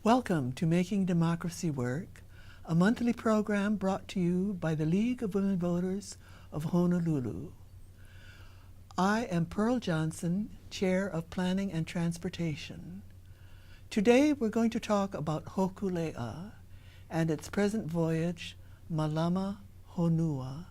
Welcome to Making Democracy Work, a monthly program brought to you by the League of Women Voters of Honolulu. I am Pearl Johnson, Chair of Planning and Transportation. Today we're going to talk about Hokule'a and its present voyage, Malama Honua.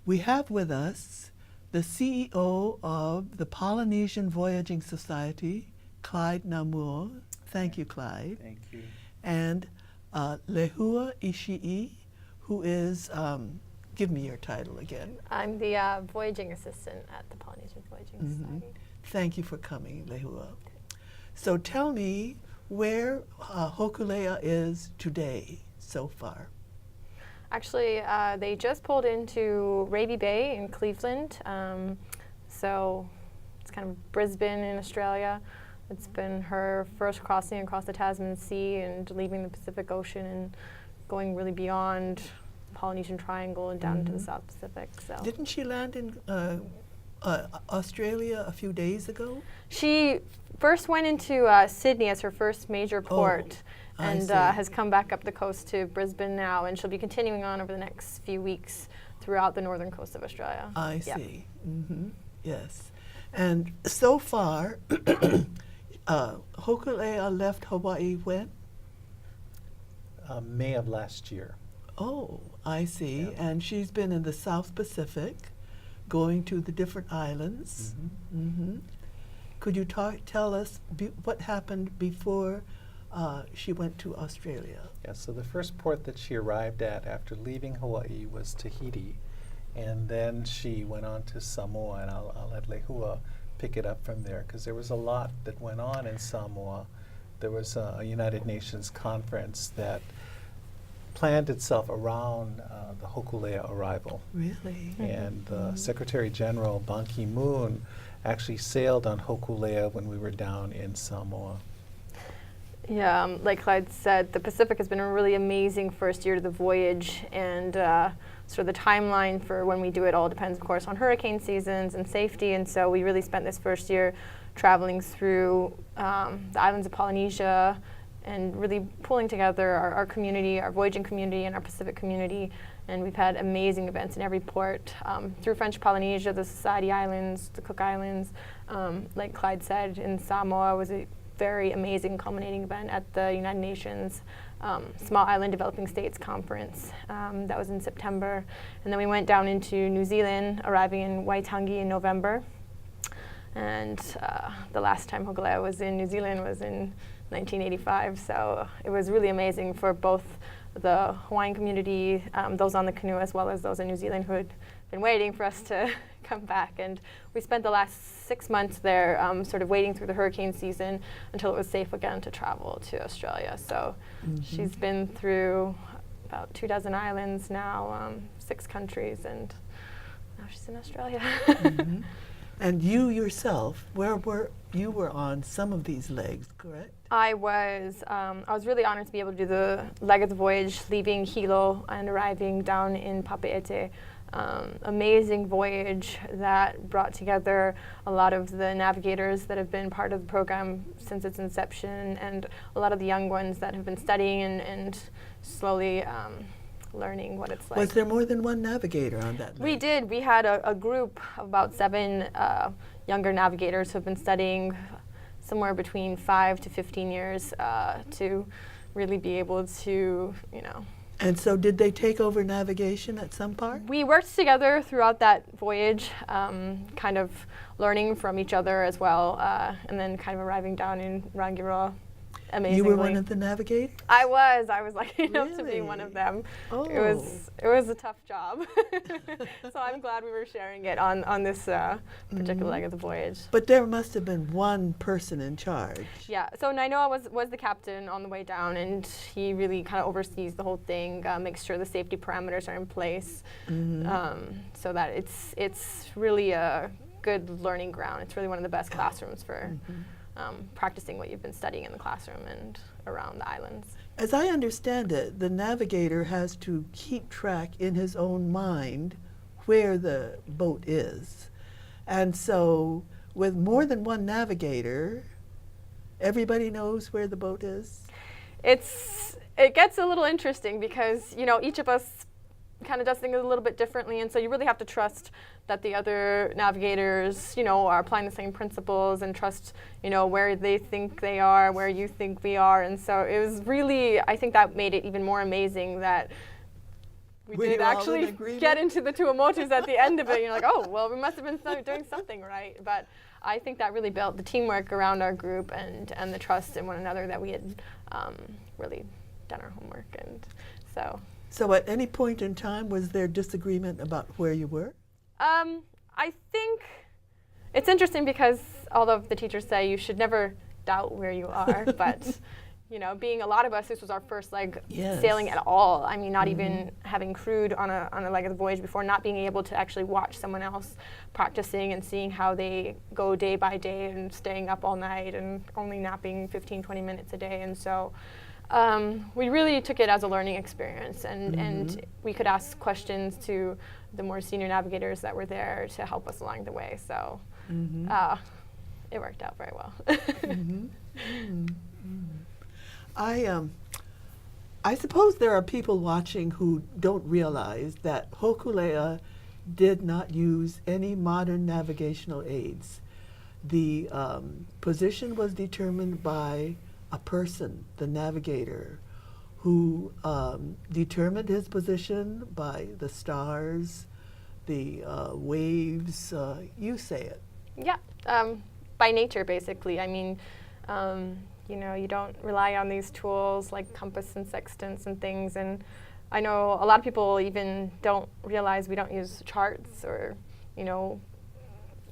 We have with us the CEO of the Polynesian Voyaging Society, Clyde Namur. Thank you, Clyde. Thank you. And Lehua Ishii, who is, give me your title again. I'm the Voyaging Assistant at the Polynesian Voyaging Society. Thank you for coming, Lehua. So tell me where Hokule'a is today so far. Actually, they just pulled into Raby Bay in Cleveland. So it's kind of Brisbane in Australia. It's been her first crossing across the Tasman Sea and leaving the Pacific Ocean and going really beyond the Polynesian Triangle and down into the South Pacific. So Didn't she land in Australia a few days ago? she first went into Sydney as her first major port. And has come back up the coast to Brisbane now, and she'll be continuing on over the next few weeks throughout the northern coast of Australia. I see. Yes. And so far, Hokule'a left Hawaii when? May of last year. Oh, I see. Yeah. And she's been in the South Pacific, going to the different islands. Could you tell us what happened before she went to Australia? Yeah, so the first port that she arrived at after leaving Hawaii was Tahiti, and then she went on to Samoa, and I'll let Lehua pick it up from there, because there was a lot that went on in Samoa. There was a United Nations conference that planned itself around the Hokule'a arrival. Really? And Secretary General Ban Ki-moon actually sailed on Hokule'a when we were down in Samoa. Yeah, like Clyde said, the Pacific has been a really amazing first year to the voyage, and sort of the timeline for when we do it all depends, of course, on hurricane seasons and safety, and so we really spent this first year traveling through the islands of Polynesia and really pulling together our community, our voyaging community and our Pacific community, and we've had amazing events in every port, through French Polynesia, the Society Islands, the Cook Islands. Like Clyde said, in Samoa was a very amazing culminating event at the United Nations Small Island Developing States Conference. That was in September. And then we went down into New Zealand, arriving in Waitangi in November. And the last time Hokule'a was in New Zealand was in 1985. So it was really amazing for both the Hawaiian community, those on the canoe, as well as those in New Zealand who had been waiting for us to come back. And we spent the last 6 months there sort of waiting through the hurricane season until it was safe again to travel to Australia. So she's been through about 24 islands now, 6 countries, and now she's in Australia. And you yourself, you were on some of these legs, correct? I was really honored to be able to do the leg of the voyage, leaving Hilo and arriving down in Papeete. Amazing voyage that brought together a lot of the navigators that have been part of the program since its inception, and a lot of the young ones that have been studying and slowly learning what it's like. Was there more than one navigator on that leg? We did. We had a group of about 7 younger navigators who have been studying somewhere between 5 to 15 years to really be able to, And so did they take over navigation at some part? We worked together throughout that voyage, kind of learning from each other as well, and then kind of arriving down in Rangiroa. Amazingly. You were one of the navigators? I was lucky enough to be one of Really? them. Oh. It was a tough job. So I'm glad we were sharing it on this particular leg of the voyage. But there must have been one person in charge. Yeah, so Nainoa was the captain on the way down, and he really kind of oversees the whole thing, makes sure the safety parameters are in place, so that it's really a good learning ground. It's really one of the best classrooms for practicing what you've been studying in the classroom and around the islands. As I understand it, the navigator has to keep track in his own mind where the boat is. And so with more than one navigator, Everybody knows where the boat is? It gets a little interesting because, you know, each of us kind of does things a little bit differently, and so you really have to trust that the other navigators, you know, are applying the same principles, and trust, you know, where they think they are, where you think we are. And so it was really, I think that made it even more amazing that we Were did you all in actually agreement? get into the Tuamotus at the end of it. You're like, oh, well, we must have been doing something right. But I think that really built the teamwork around our group and the trust in one another that we had really done our homework. And so. So at any point in time, was there disagreement about where you were? I think it's interesting because although the teachers say you should never doubt where you are, but you know, being a lot of us, this was our first leg Yes. sailing at all. I mean, not even having crewed on a leg of the voyage before, not being able to actually watch someone else practicing and seeing how they go day by day and staying up all night and only napping 15, 20 minutes a day. And so we really took it as a learning experience, and we could ask questions to the more senior navigators that were there to help us along the way. So it worked out very well. I suppose there are people watching who don't realize that Hokulea did not use any modern navigational aids. The position was determined by a person, the navigator, who determined his position by the stars, the waves. You say it. Yeah, by nature, basically. I mean, you know, you don't rely on these tools like compass and sextants and things. And I know a lot of people even don't realize we don't use charts or, you know,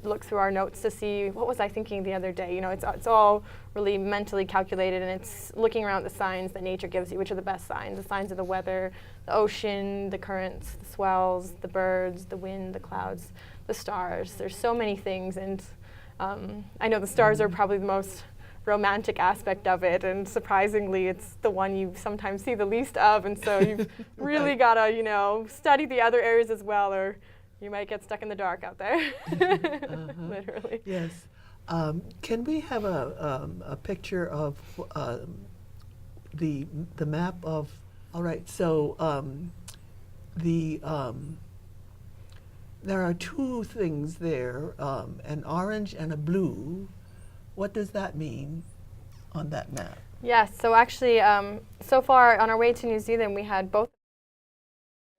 look through our notes to see what was I thinking the other day. You know, it's all really mentally calculated, and it's looking around the signs that nature gives you, which are the best signs, the signs of the weather, the ocean, the currents, the swells, the birds, the wind, the clouds, the stars. There's so many things, and I know the stars are probably the most romantic aspect of it, and surprisingly it's the one you sometimes see the least of, and so you've really got to, you know, study the other areas as well, or you might get stuck in the dark out there. Literally. Yes. Can we have a picture of the map of? All right. So there are two things there, an orange and a blue. What does that mean on that map? Yes. So actually, so far on our way to New Zealand, we had both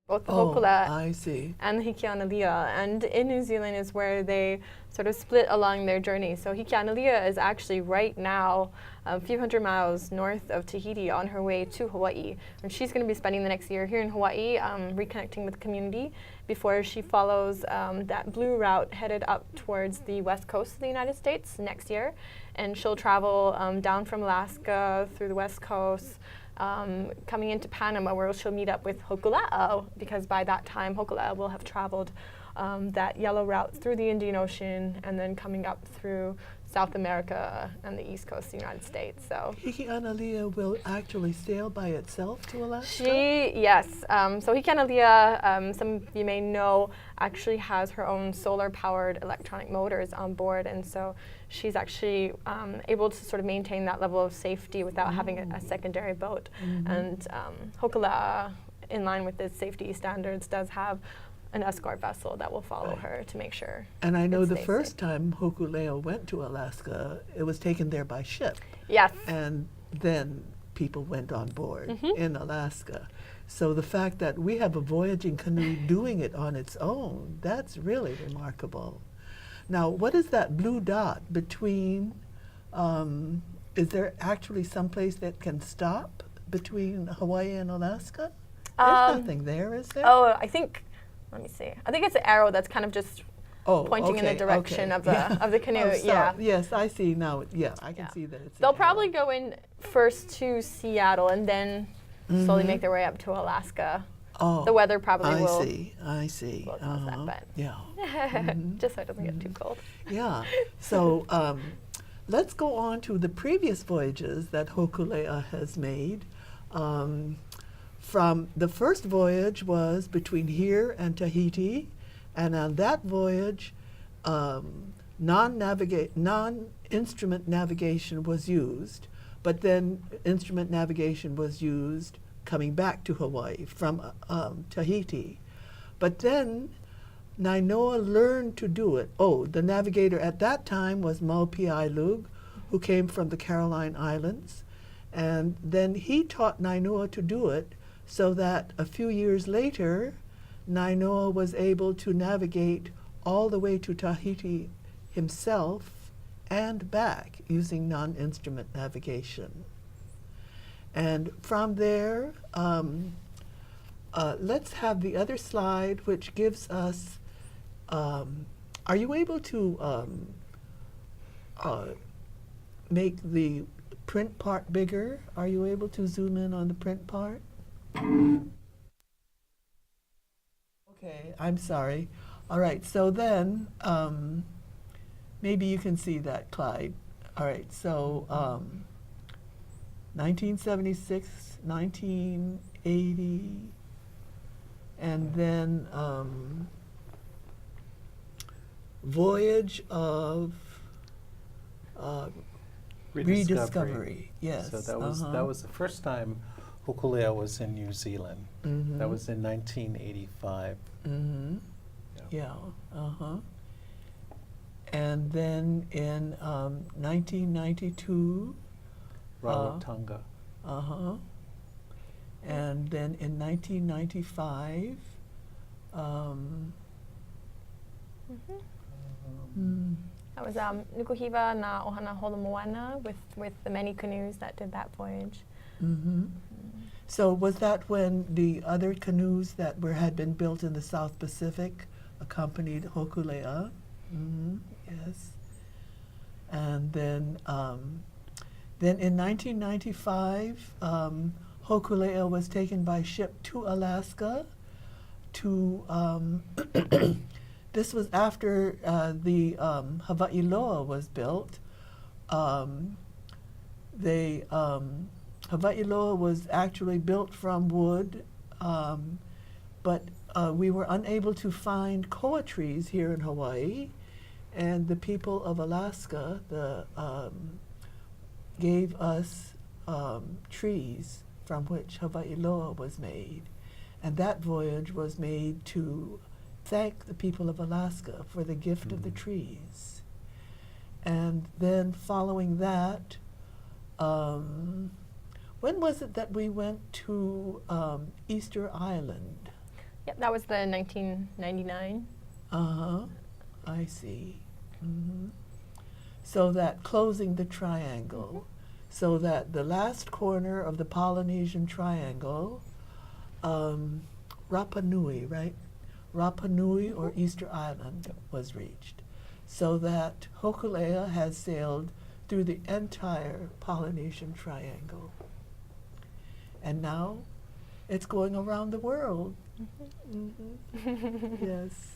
the Hokule'a I see. and the Hokule'a, and in New Zealand is where they sort of split along their journey. So Hokule'a is actually right now a few hundred miles north of Tahiti on her way to Hawaii, and she's going to be spending the next year here in Hawaii, reconnecting with the community before she follows that blue route headed up towards the west coast of the United States next year, and she'll travel down from Alaska through the west coast, coming into Panama, where she'll meet up with Hokule'a, because by that time Hokule'a will have traveled that yellow route through the Indian Ocean and then coming up through South America and the east coast of the United States. So Hokule'a will actually sail by itself to Alaska? Yes. So Hokule'a, some of you may know, actually has her own solar-powered electronic motors on board, and so she's actually able to sort of maintain that level of safety without having a secondary boat. And Hokule'a, in line with the safety standards, does have an escort vessel that will follow her to make sure. And I know it the stays first safe. time Hokule'a went to Alaska, it was taken there by ship. Yes. And then people went on board in Alaska. So the fact that we have a voyaging canoe doing it on its own, that's really remarkable. Now, what is that blue dot between, is there actually someplace that can stop between Hawaii and Alaska? There's nothing there, is there? Oh, I think, let me see. I think it's an arrow that's kind of just pointing in the direction of the canoe. Oh, so, yeah. yes, I see now. Yeah, I can Yeah. see that it's. They'll an probably arrow. go in first to Seattle and then slowly make their way up to Alaska. Oh, The weather probably will. I see. will cause that, but- Yeah. Just so it doesn't get too cold. Yeah. So let's go on to the previous voyages that Hokule'a has made. From the first voyage was between here and Tahiti, and on that voyage, non-instrument navigation was used, but then instrument navigation was used coming back to Hawaii from Tahiti. But then Nainoa learned to do it. Oh, the navigator at that time was Maupiailug, who came from the Caroline Islands. And then he taught Nainoa to do it, so that a few years later, Nainoa was able to navigate all the way to Tahiti himself and back using non-instrument navigation. And from there, let's have the other slide, which gives us, are you able to make the print part bigger? Are you able to zoom in on the print part? Okay, I'm sorry. All right, so then maybe you can see that, Clyde. All right, so 1976, 1980, and then Voyage of Rediscovery. Yes. So that was the first time Hokulea was in New Zealand. Mm-hmm. That was in 1985. Mm-hmm. Yeah. And then in 1992, Rarotonga. and then in 1995, That was Nukuhiva na Ohana Holomoana with the many canoes that did that voyage. So was that when the other canoes that had been built in the South Pacific accompanied Hokule'a? Yes. And then in 1995, Hokule'a was taken by ship to Alaska to, this was after the Hawaiiloa was built. Hawaiiloa was actually built from wood, but we were unable to find koa trees here in Hawaii, and the people of Alaska gave us trees from which Hawaiiloa was made. And that voyage was made to thank the people of Alaska for the gift of the trees. And then following that, when was it that we went to Easter Island? Yep, that was the 1999. I see. So that closing the triangle, so that the last corner of the Polynesian triangle, Rapa Nui, right? Rapa Nui or Easter Island was reached. So that Hokulea has sailed through the entire Polynesian triangle. And now it's going around the world. Yes.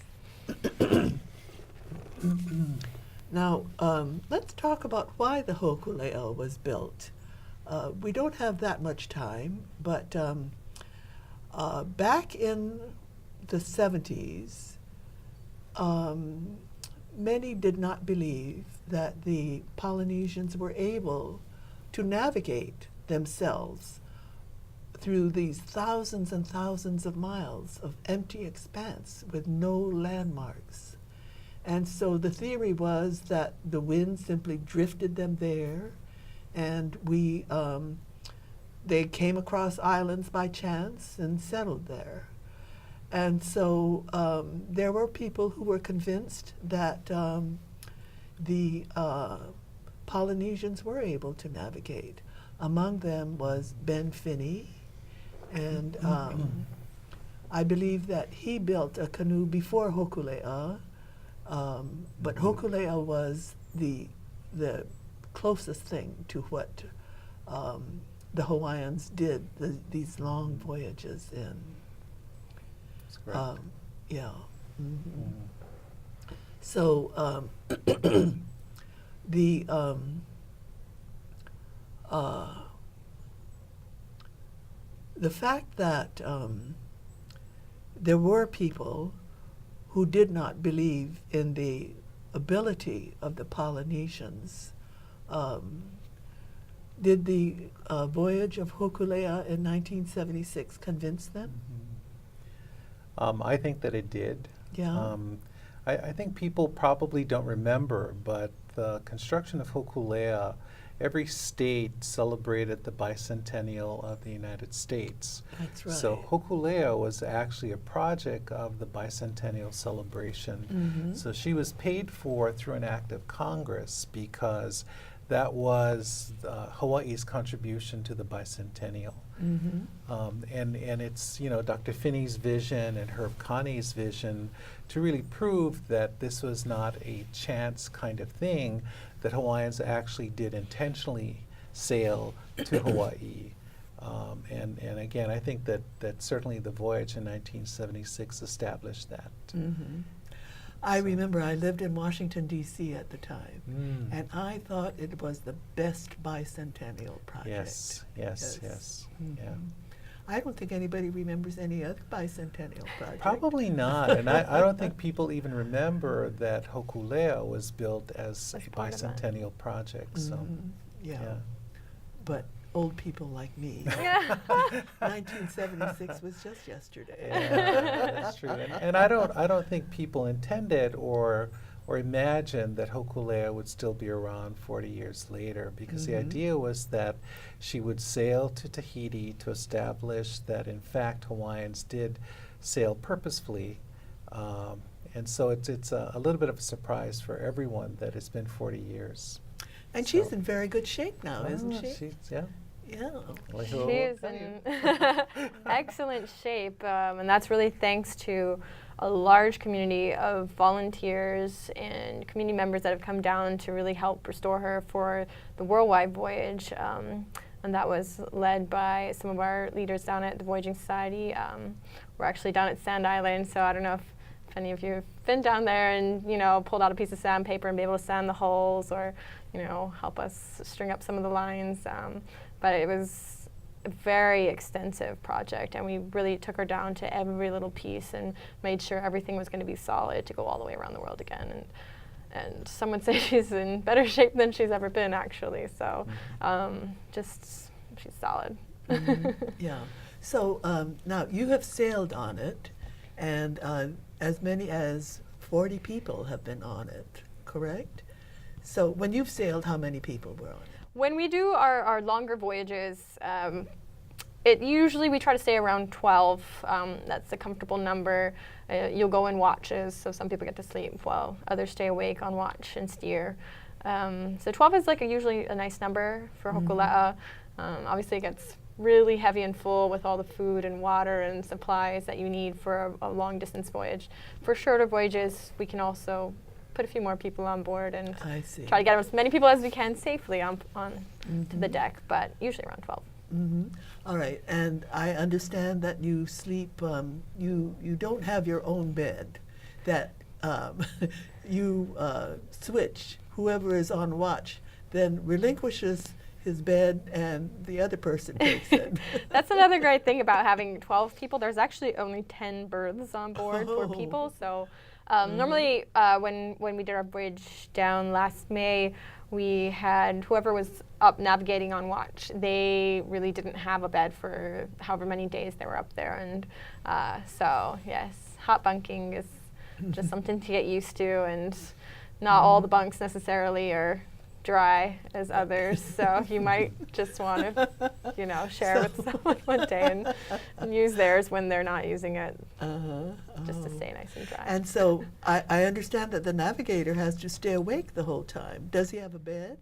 Now, let's talk about why the Hokulea was built. We don't have that much time, but back in the 70s, many did not believe that the Polynesians were able to navigate themselves through these thousands and thousands of miles of empty expanse with no landmarks. And so the theory was that the wind simply drifted them there, and they came across islands by chance and settled there. And so there were people who were convinced that the Polynesians were able to navigate. Among them was Ben Finney, and I believe that he built a canoe before Hokule'a, but Hokulea was the closest thing to what the Hawaiians did these long voyages in. That's correct. Yeah. So the fact that there were people who did not believe in the ability of the Polynesians. Did the voyage of Hokule'a in 1976 convince them? I think that it did. Yeah. I think people probably don't remember, but the construction of Hokulea, every state celebrated the bicentennial of the United States. That's right. So Hokulea was actually a project of the bicentennial celebration. So she was paid for through an act of Congress because that was Hawaii's contribution to the bicentennial. And it's, Dr. Finney's vision and Herb Connie's vision to really prove that this was not a chance kind of thing, that Hawaiians actually did intentionally sail to Hawaii. And again, I think that certainly the voyage in 1976 established that. I remember I lived in Washington, D.C. at the time, and I thought it was the best bicentennial project. Yes. Yeah. I don't think anybody remembers any other bicentennial project. Probably not, and I don't think people even remember that Hokulea was built as a part of it. bicentennial project. So, Yeah. But old people like me, 1976 was just yesterday. yeah, that's true. And I don't think people intended or imagined that Hokulea would still be around 40 years later, because the idea was that she would sail to Tahiti to establish that in fact Hawaiians did sail purposefully. And so it's a little bit of a surprise for everyone that it's been 40 years. And she's in very good shape now, isn't she? Yeah. Yeah. She's in excellent shape, and that's really thanks to a large community of volunteers and community members that have come down to really help restore her for the worldwide voyage. And that was led by some of our leaders down at the Voyaging Society. We're actually down at Sand Island, so I don't know if any of you have been down there and pulled out a piece of sandpaper and be able to sand the holes, or help us string up some of the lines. But it was a very extensive project, and we really took her down to every little piece and made sure everything was going to be solid to go all the way around the world again. And some would say she's in better shape than she's ever been, actually. So she's solid. Yeah. So now you have sailed on it, and as many as 40 people have been on it, correct? So when you've sailed, how many people were on it? When we do our longer voyages, usually we try to stay around 12. That's a comfortable number. You'll go in watches, so some people get to sleep while others stay awake on watch and steer. So 12 is usually a nice number for Hokule'a. Obviously it gets really heavy and full with all the food and water and supplies that you need for a long distance voyage. For shorter voyages, we can also put a few more people on board and try to get as many people as we can safely on to the deck, but usually around 12. All right, and I understand that you sleep, you don't have your own bed, that you switch, whoever is on watch then relinquishes his bed and the other person takes it. That's another great thing about having 12 people. There's actually only 10 berths on board for people, so normally when we did our voyage down last May, we had whoever was up navigating on watch, they really didn't have a bed for however many days they were up there. And so yes, hot bunking is just something to get used to, and not all the bunks necessarily are dry as others, so you might just want to share with someone one day and use theirs when they're not using it, just to stay nice and dry. And so I understand that the navigator has to stay awake the whole time. Does he have a bed?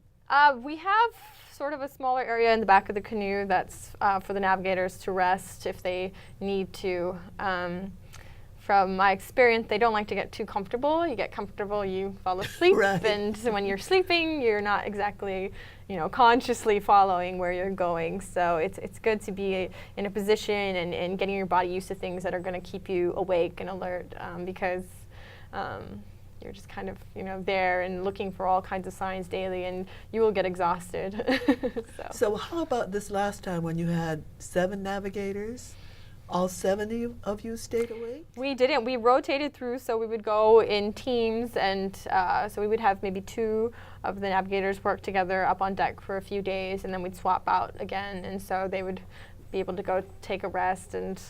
We have sort of a smaller area in the back of the canoe that's for the navigators to rest if they need to. From my experience, they don't like to get too comfortable. You get comfortable, you fall asleep, Right. And when you're sleeping, you're not exactly, consciously following where you're going. So it's good to be in a position and getting your body used to things that are going to keep you awake and alert, because you're just kind of, there and looking for all kinds of signs daily, and you will get exhausted. So how about this last time when you had 7 navigators all 70 of you stayed awake? We didn't. We rotated through, so we would go in teams, and so we would have maybe 2 of the navigators work together up on deck for a few days, and then we'd swap out again, and so they would be able to go take a rest, and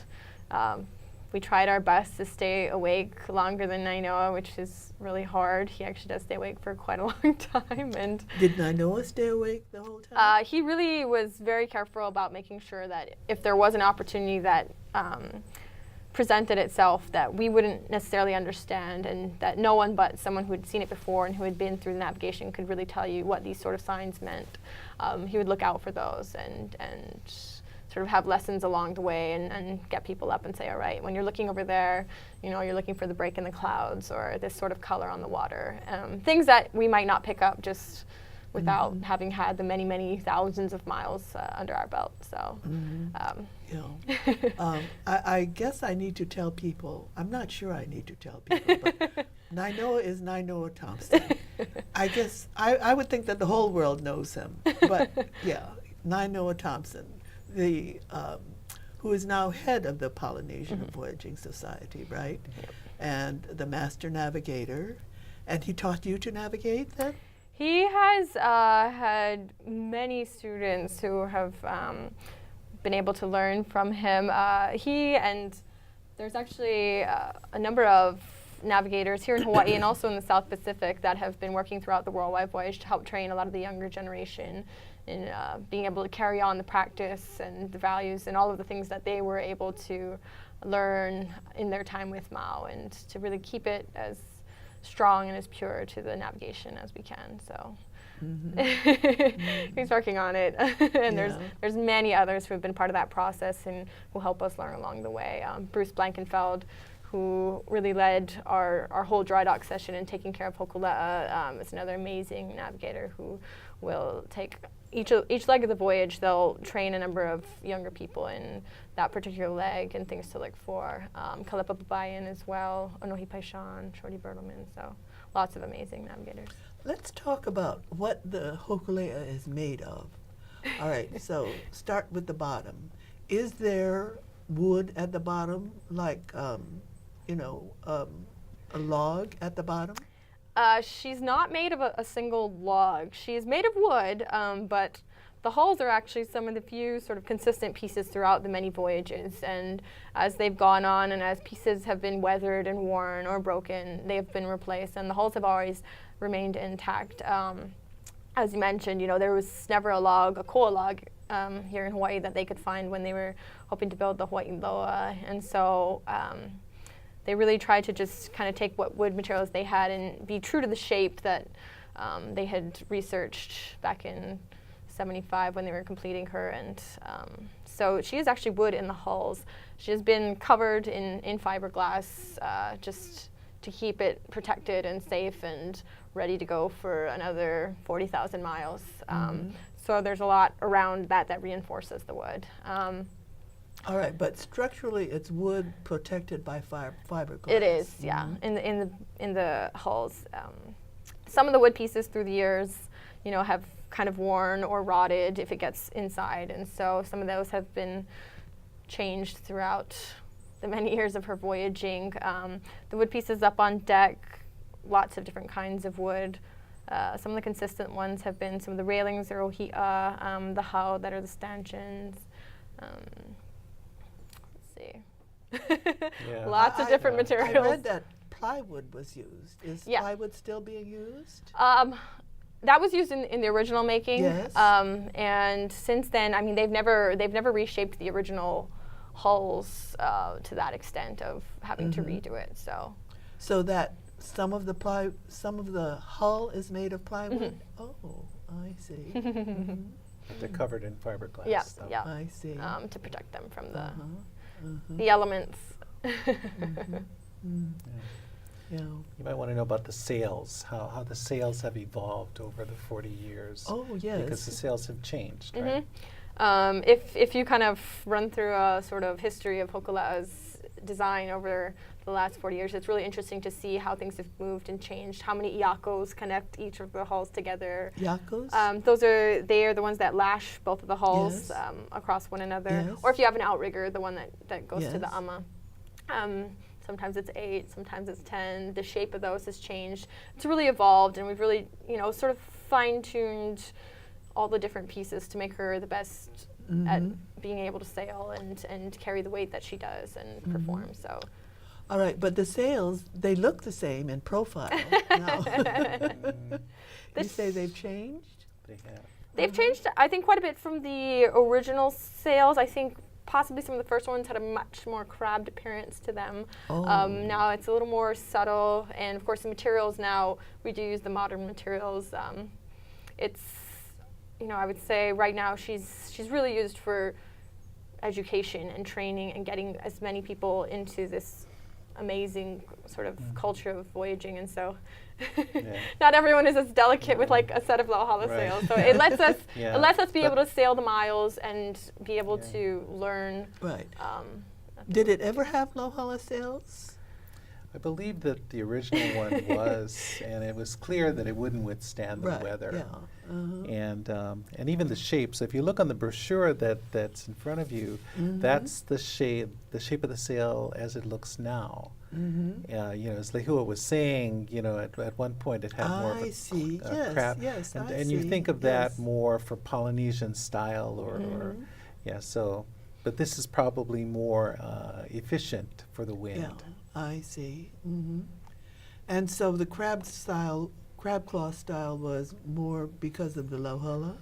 we tried our best to stay awake longer than Nainoa, which is really hard. He actually does stay awake for quite a long time. And Did Nainoa stay awake the whole time? he really was very careful about making sure that if there was an opportunity that presented itself that we wouldn't necessarily understand, and that no one but someone who had seen it before and who had been through the navigation could really tell you what these sort of signs meant, he would look out for those and sort of have lessons along the way and get people up and say, all right, when you're looking over there, you know, you're looking for the break in the clouds or this sort of color on the water. Things that we might not pick up just without having had the many, many thousands of miles under our belt. So, I guess I need to tell people, I'm not sure I need to tell people, but Nainoa is Nainoa Thompson. I guess I would think that the whole world knows him, but yeah, Nainoa Thompson, the who is now head of the Polynesian Voyaging Society, right? Yep. And the master navigator, and he taught you to navigate then? He has had many students who have been able to learn from him. He and there's actually a number of navigators here in Hawaii and also in the South Pacific that have been working throughout the worldwide voyage to help train a lot of the younger generation in being able to carry on the practice and the values and all of the things that they were able to learn in their time with Mao, and to really keep it as strong and as pure to the navigation as we can. So he's working on it. And there's many others who have been part of that process and who help us learn along the way. Bruce Blankenfeld, who really led our whole dry dock session in taking care of Hokule'a, is another amazing navigator who will take each leg of the voyage. They'll train a number of younger people in that particular leg and things to look for. Kalepa Babayan as well, Onohi Paishan, Shorty Bertelman, so lots of amazing navigators. Let's talk about what the Hokule'a is made of. All right, so start with the bottom. Is there wood at the bottom, like, a log at the bottom? She's not made of a single log. She's made of wood, but the hulls are actually some of the few sort of consistent pieces throughout the many voyages. And as they've gone on and as pieces have been weathered and worn or broken, they have been replaced, and the hulls have always remained intact. As you mentioned, there was never a koa log here in Hawaii that they could find when they were hoping to build the Hawaii Loa. And so they really tried to just kind of take what wood materials they had and be true to the shape that they had researched back in '75 when they were completing her. And so she is actually wood in the hulls. She has been covered in fiberglass just to keep it protected and safe and ready to go for another 40,000 miles. So there's a lot around that reinforces the wood. All right, but structurally, it's wood protected by fiberglass. It is, yeah, in the hulls. Some of the wood pieces through the years, have kind of worn or rotted if it gets inside, and so some of those have been changed throughout the many years of her voyaging. The wood pieces up on deck, lots of different kinds of wood. Some of the consistent ones have been some of the railings are ohi'a, the hau that are the stanchions. Lots of different materials. I read that plywood was used. Is plywood still being used? That was used in the original making. Yes. And since then, I mean, they've never reshaped the original hulls to that extent of having to redo it. So that some of the hull is made of plywood. Oh, I see. They're covered in fiberglass. Yeah. I see. To protect them from the elements. Yeah. You might want to know about the sails, how the sails have evolved over the 40 years. Oh, yes. Because the sails have changed, right? If you kind of run through a sort of history of Hokule'a's design over the the last 40 years. It's really interesting to see how things have moved and changed, how many iakos connect each of the hulls together. Iakos? They are the ones that lash both of the hulls Yes. across one another. Yes. Or if you have an outrigger, the one that goes to the Yes. ama. Sometimes it's 8, sometimes it's 10. The shape of those has changed. It's really evolved, and we've really, sort of fine-tuned all the different pieces to make her the best at being able to sail and carry the weight that she does and perform. So, All right, but the sails, they look the same in profile now. You say they've changed? They have. they've changed, I think, quite a bit from the original sails. I think possibly some of the first ones had a much more crabbed appearance to them. Now it's a little more subtle, and of course the materials now, we do use the modern materials. It's, I would say right now she's really used for education and training and getting as many people into this amazing sort of culture of voyaging, and so not everyone is as delicate with like a set of Lauhala sails. So it lets us be able to sail the miles and be able to learn. Right. Did it ever have Lauhala sails? I believe that the original one was, and it was clear that it wouldn't withstand the weather. Yeah. And even the shapes. If you look on the brochure that's in front of you, that's the shape of the sail as it looks now. As Lehua was saying, at one point it had more of a crab. And you think of that more for Polynesian style or so. But this is probably more efficient for the wind. Yeah, I see. And so the crab claw style was more because of the Lauhala?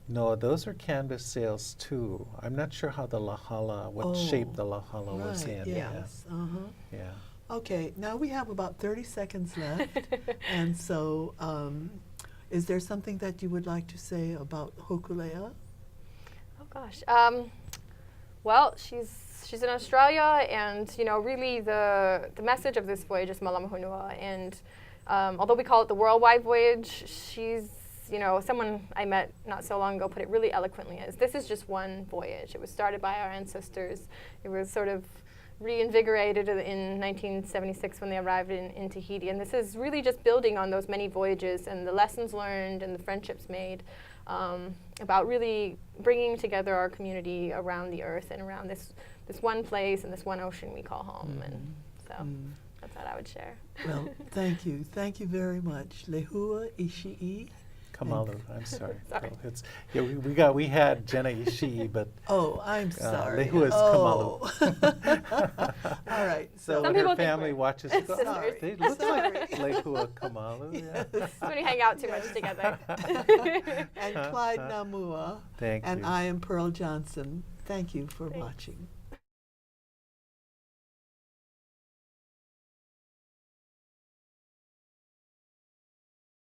No, those are canvas sails too. I'm not sure how the Lauhala, what shape the Lauhala was in. Yes. Yeah. Okay, now we have about 30 seconds left. And so is there something that you would like to say about Hokulea? Oh gosh. Well, she's in Australia, and really the message of this voyage is Malamahunua. And although we call it the worldwide voyage, she's someone I met not so long ago put it really eloquently as this is just one voyage. It was started by our ancestors. It was sort of reinvigorated in 1976 when they arrived in Tahiti, and this is really just building on those many voyages and the lessons learned and the friendships made. About really bringing together our community around the earth and around this one place and this one ocean we call home. And so that's what I would share. Well, thank you. Thank you very much. Lehua Ishii. Kamalu, I'm sorry. Sorry. We had Jenna Ishii, but I'm sorry. Lehua's Kamalu. All right. So some when people her family watches, they look like Sorry. Lehua Kamalu. Yes. When we hang out too much together. And Clyde Namua. Thank and you. I am Pearl Johnson. Thank you for watching.